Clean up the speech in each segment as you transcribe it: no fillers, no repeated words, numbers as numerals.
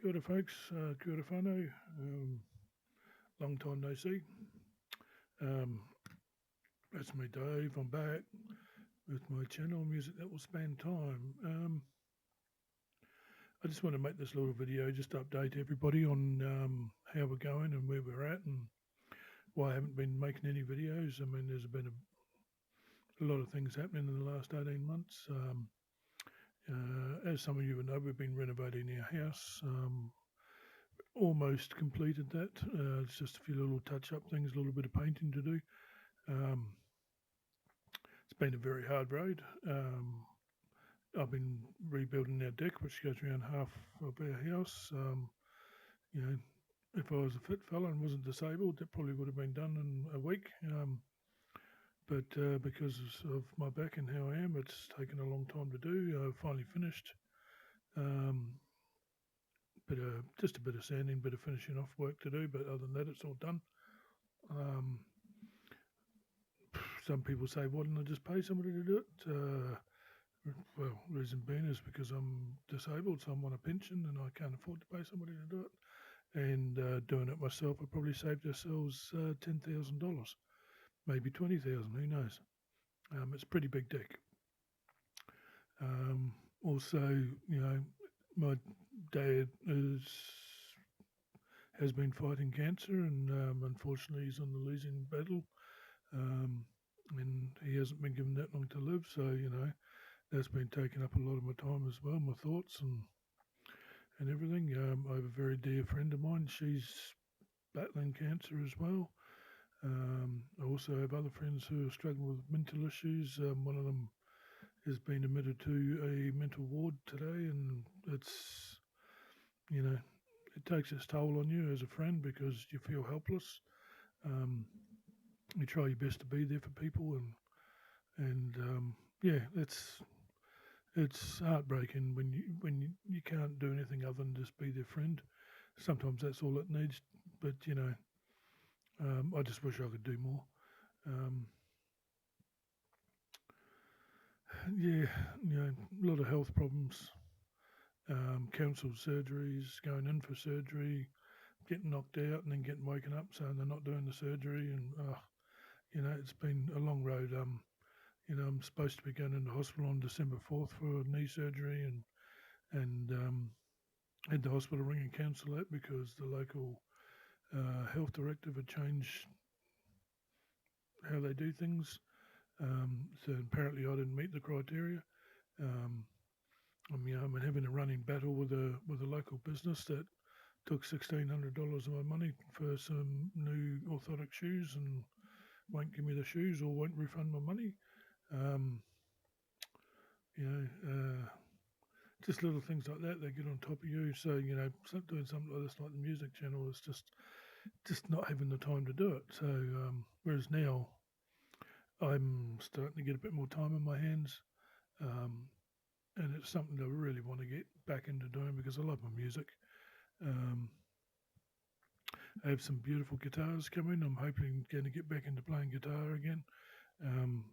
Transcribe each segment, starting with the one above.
Kia ora folks, kia ora whānau, long time no see. Um, that's me Dave, I'm back with my channel, Music That Will Span Time. I just want to make this little video just to update everybody on how we're going and where we're at and why I haven't been making any videos. I mean, there's been a lot of things happening in the last 18 months. As some of you will know, we've been renovating our house. Almost completed that. It's just a few little touch-up things, a little bit of painting to do. It's been a very hard road. I've been rebuilding our deck, which goes around half of our house. You know, if I was a fit fella and wasn't disabled, that probably would have been done in a week. But because of my back and how I am, it's taken a long time to do. I finally finished. Just a bit of sanding, bit of finishing off work to do, but other than that, it's all done. Some people say, why didn't I just pay somebody to do it? Well, reason being is because I'm disabled, so I'm on a pension and I can't afford to pay somebody to do it. And doing it myself, I probably saved ourselves $10,000, maybe 20,000, who knows? It's a pretty big deck. Also, you know, my dad has been fighting cancer, and unfortunately, he's on the losing battle. And he hasn't been given that long to live, so you know that's been taking up a lot of my time as well, my thoughts and everything. I have a very dear friend of mine; she's battling cancer as well. I also have other friends who are struggling with mental issues. One of them has been admitted to a mental ward today, and it's, you know, it takes its toll on you as a friend because you feel helpless. You try your best to be there for people, and yeah, it's heartbreaking when you can't do anything other than just be their friend. Sometimes that's all it needs, but you know, I just wish I could do more. Um, yeah, you know, a lot of health problems, cancelled surgeries, going in for surgery, getting knocked out, and then getting woken up saying they're not doing the surgery, and you know, it's been a long road. You know, I'm supposed to be going into hospital on December 4th for knee surgery, and had the hospital ring and cancel that because the local health directive had changed how they do things. So apparently I didn't meet the criteria. Um, I'm having a running battle with a local business that took $1,600 of my money for some new orthotic shoes and won't give me the shoes or won't refund my money. Um, you know, just little things like that get on top of you. So you know, doing something like this, like the music channel, is just not having the time to do it. So whereas now I'm starting to get a bit more time in my hands, um, and it's something I really want to get back into doing because I love my music. Um, I have some beautiful guitars coming. I'm hoping going to get back into playing guitar again.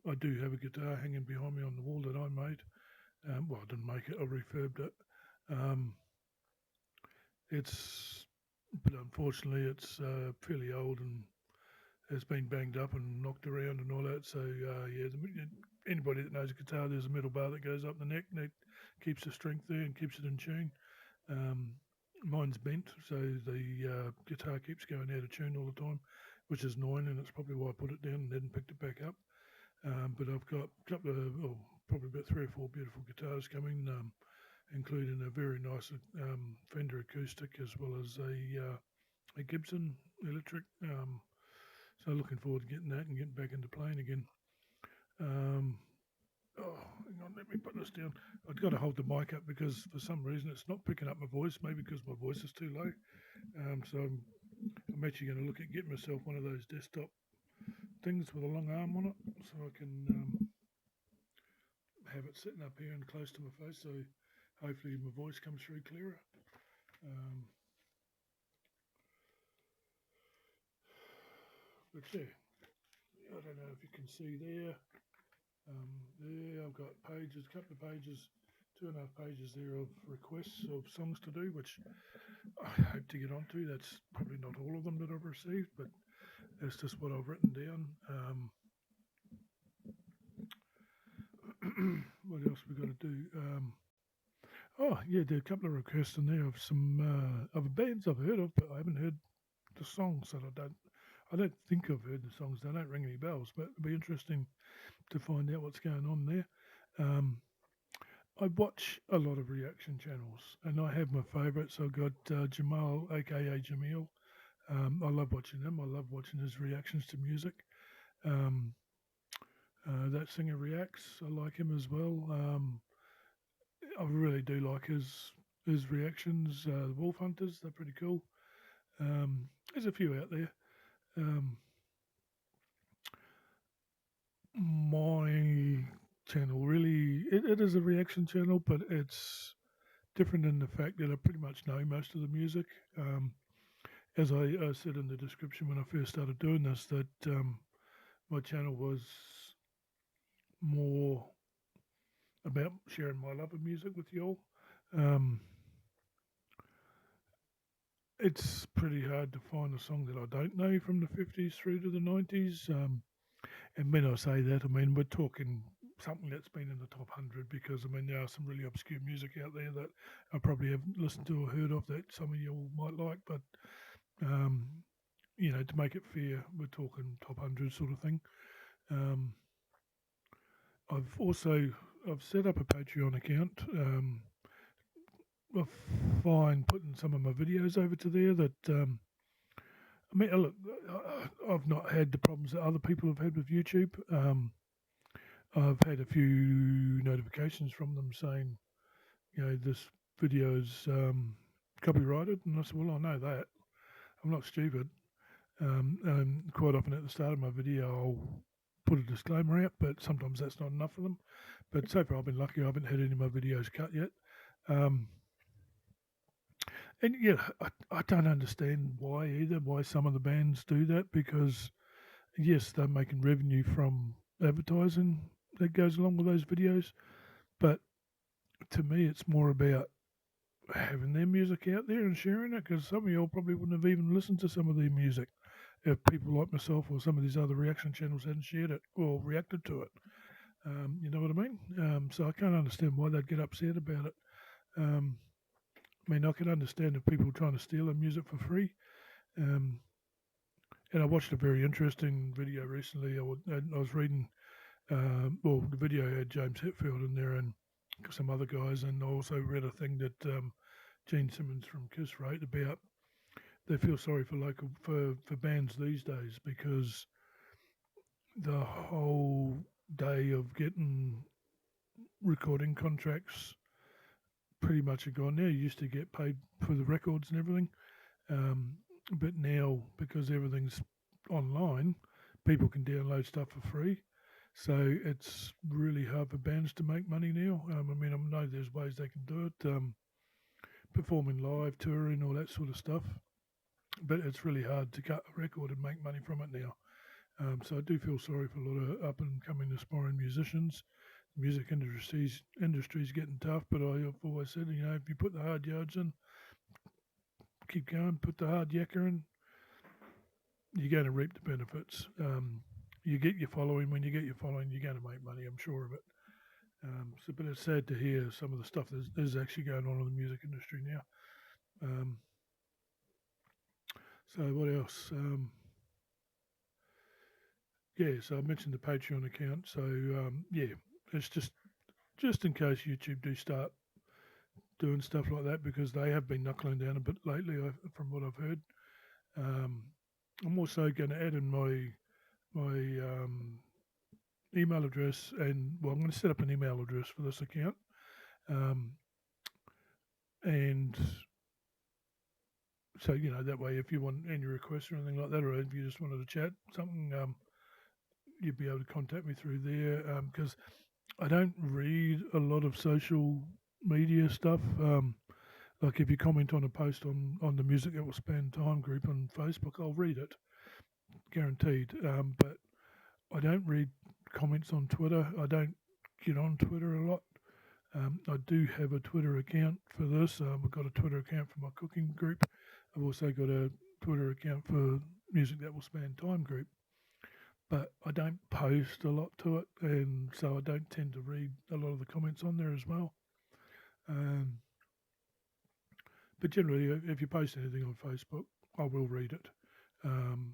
I do have a guitar hanging behind me on the wall that I made. Well, I didn't make it; I refurbed it. Um, it's, but unfortunately, it's fairly old and has been banged up and knocked around and all that. So yeah, anybody that knows a guitar, there's a metal bar that goes up the neck that keeps the strength there and keeps it in tune. Um, Mine's bent, so the guitar keeps going out of tune all the time, which is annoying, and it's probably why I put it down and hadn't picked it back up. But I've got a couple of, well, probably about 3 or 4 beautiful guitars coming, including a very nice Fender acoustic as well as a Gibson electric. So looking forward to getting that and getting back into playing again. Um, hang on, let me put this down. I've got to hold the mic up because for some reason it's not picking up my voice, maybe because my voice is too low. So I'm actually going to look at getting myself one of those desktop things with a long arm on it so I can have it sitting up here and close to my face so hopefully my voice comes through clearer. But yeah, I don't know if you can see there. There I've got pages, a couple of pages 2.5 pages there of requests of songs to do, which I hope to get onto. That's probably not all of them that I've received, but that's just what I've written down. What else we got to do? Oh yeah, there are a couple of requests in there of some other bands I've heard of, but I haven't heard the songs. That I don't think I've heard the songs. They don't ring any bells, but it'll be interesting to find out what's going on there. Um, I watch a lot of reaction channels, and I have my favourites. I've got Jamal, aka Jamil. I love watching him. I love watching his reactions to music. Um, that singer reacts. I like him as well. I really do like his reactions. The Wolf Hunters, they're pretty cool. There's a few out there. Um, my channel really, it is a reaction channel, but it's different in the fact that I pretty much know most of the music. As I said in the description when I first started doing this, that my channel was more about sharing my love of music with you all. Um, it's pretty hard to find a song that I don't know from the 50s through to the 90s. And when I say that, I mean, we're talking something that's been in the top 100 because, I mean, there are some really obscure music out there that I probably haven't listened to or heard of that some of you all might like. But, um, to make it fair, we're talking top 100 sort of thing. Um, I've set up a Patreon account. I find putting some of my videos over to there that I mean, look, I've not had the problems that other people have had with YouTube. I've had a few notifications from them saying, this video is copyrighted, and I said, well, I know that. I'm not stupid. And quite often at the start of my video, I'll put a disclaimer out, but sometimes that's not enough for them. But so far, I've been lucky. I haven't had any of my videos cut yet. And yeah, I don't understand why either, why some of the bands do that, because yes, they're making revenue from advertising that goes along with those videos. But to me, it's more about having their music out there and sharing it, because some of y'all probably wouldn't have even listened to some of their music if people like myself or some of these other reaction channels hadn't shared it or reacted to it. You know what I mean? So I can't understand why they'd get upset about it. Um, I mean, I can understand if people are trying to steal their music for free. Um, and I watched a very interesting video recently. I was reading, the video had James Hetfield in there and some other guys, and I also read a thing that Gene Simmons from Kiss wrote about. They feel sorry for for bands these days because the whole day of getting recording contracts pretty much are gone now. You used to get paid for the records and everything, but now because everything's online, people can download stuff for free. So it's really hard for bands to make money now. I mean, I know there's ways they can do it, performing live, touring, all that sort of stuff. But it's really hard to cut a record and make money from it now. So I do feel sorry for a lot of up and coming aspiring musicians. The music industry's getting tough, but I've always said, if you put the hard yards in, keep going, put the hard yakka in, you're going to reap the benefits. You get your following. When you get your following, you're going to make money. I'm sure of it. But it's sad to hear some of the stuff that is actually going on in the music industry now. So what else? So I mentioned the Patreon account. So it's just in case YouTube do start doing stuff like that, because they have been knuckling down a bit lately, from what I've heard. I'm also going to add in my email address, and I'm going to set up an email address for this account, and so that way, if you want any requests or anything like that, or if you just wanted to chat something, you'd be able to contact me through there, because I don't read a lot of social media stuff. Like if you comment on a post on the Music That Will Span Time group on Facebook, I'll read it, guaranteed. But I don't read comments on Twitter. I don't get on Twitter a lot. I do have a Twitter account for this. I've got a Twitter account for my cooking group. I've also got a Twitter account for Music That Will Span Time group. But I don't post a lot to it, and so I don't tend to read a lot of the comments on there as well. Um, but generally, if you post anything on Facebook, I will read it. Um,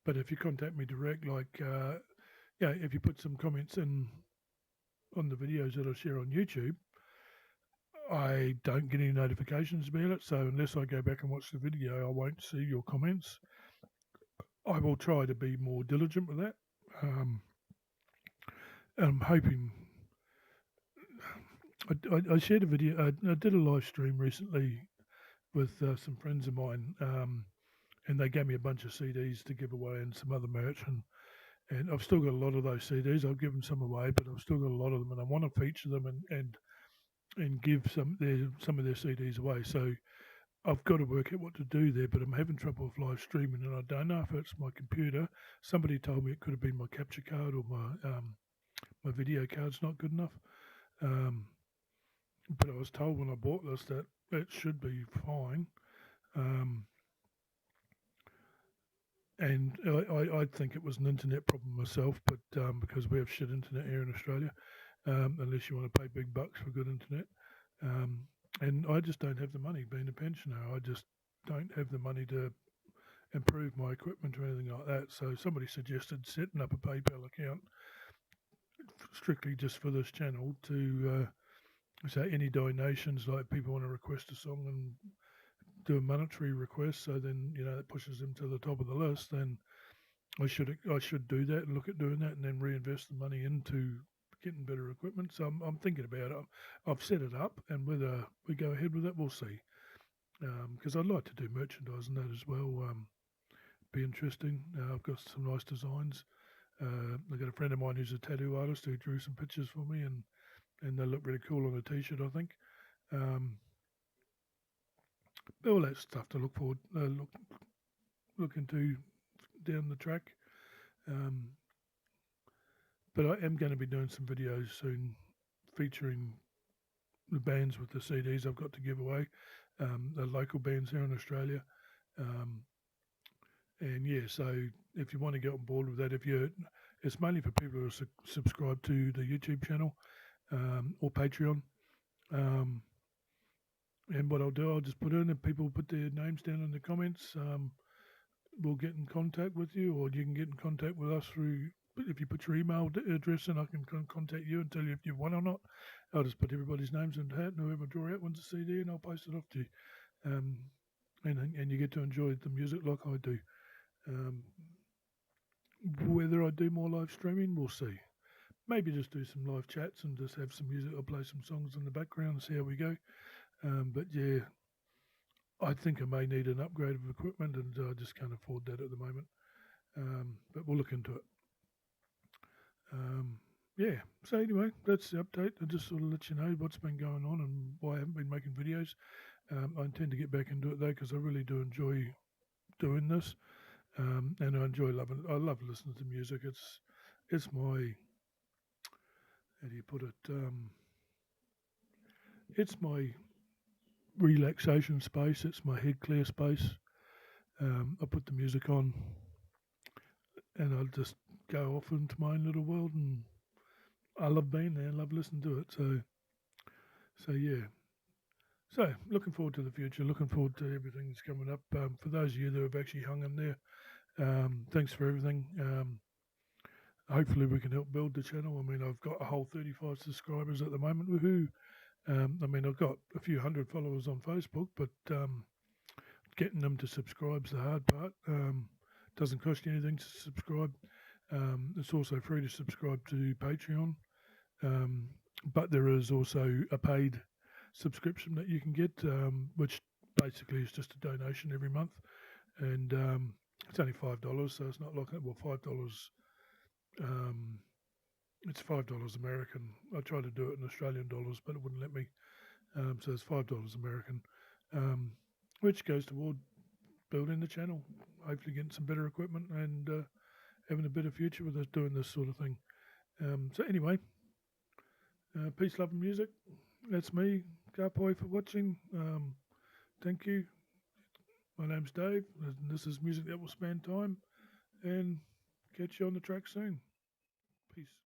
but if you contact me direct, like yeah, if you put some comments in on the videos that I share on YouTube, I don't get any notifications about it. So unless I go back and watch the video, I won't see your comments. I will try to be more diligent with that. Um, I'm hoping. I shared a video. I did a live stream recently with some friends of mine, and they gave me a bunch of CDs to give away and some other merch. And I've still got a lot of those CDs. I've given some away, but I've still got a lot of them, and I want to feature them and give some of their CDs away. So I've got to work out what to do there, but I'm having trouble with live streaming, and I don't know if it's my computer. Somebody told me it could have been my capture card or my video card's not good enough. Um, but I was told when I bought this that it should be fine. Um, and I think it was an internet problem myself, but because we have shit internet here in Australia, unless you want to pay big bucks for good internet. Um, and I just don't have the money. Being a pensioner, I just don't have the money to improve my equipment or anything like that. So somebody suggested setting up a PayPal account strictly just for this channel to say any donations, like people want to request a song and do a monetary request, so then that pushes them to the top of the list. Then I should do that and look at doing that, and then reinvest the money into getting better equipment. So I'm thinking about it. I've set it up, and whether we go ahead with it, we'll see. Because I'd like to do merchandise and that as well. Be interesting. I've got some nice designs. I've got a friend of mine who's a tattoo artist who drew some pictures for me, and they look really cool on a t-shirt, I think. Um, all that stuff to look into down the track. Um, but I am going to be doing some videos soon featuring the bands with the CDs I've got to give away, the local bands here in Australia. Um, and yeah, so if you want to get on board with that, it's mainly for people who are subscribe to the YouTube channel or Patreon. Um, and what I'll do, I'll just put in, and people put their names down in the comments. We'll get in contact with you, or you can get in contact with us through. If you put your email address in, I can contact you and tell you if you've won or not. I'll just put everybody's names in the hat, and whoever draw out wins a CD, and I'll post it off to you. Um, and you get to enjoy the music like I do. Um, whether I do more live streaming, we'll see. Maybe just do some live chats and just have some music or play some songs in the background and see how we go. But yeah, I think I may need an upgrade of equipment, and I just can't afford that at the moment. But we'll look into it. Yeah. So anyway, that's the update. I just sort of let you know what's been going on and why I haven't been making videos. I intend to get back into it though, because I really do enjoy doing this, and I love listening to music. It's my, how do you put it? It's my relaxation space. It's my head clear space. I put the music on, and I just go off into my own little world, and I love being there. I love listening to it. So yeah. So looking forward to the future. Looking forward to everything that's coming up. For those of you that have actually hung in there, thanks for everything. Hopefully we can help build the channel. I mean, I've got a whole 35 subscribers at the moment. Woohoo! I mean, I've got a few hundred followers on Facebook, but getting them to subscribe is the hard part. Doesn't cost you anything to subscribe. It's also free to subscribe to Patreon. But there is also a paid subscription that you can get, which basically is just a donation every month. And it's only $5, so it's not like that. Well, $5. It's $5 American. I tried to do it in Australian dollars, but it wouldn't let me. So it's $5 American, which goes toward building the channel, hopefully getting some better equipment and having a better future with us doing this sort of thing. So anyway, peace, love, and music. that's me, Kapoi, for watching. Thank you. My name's Dave, and this is Music That Will Span Time, and catch you on the track soon. Peace.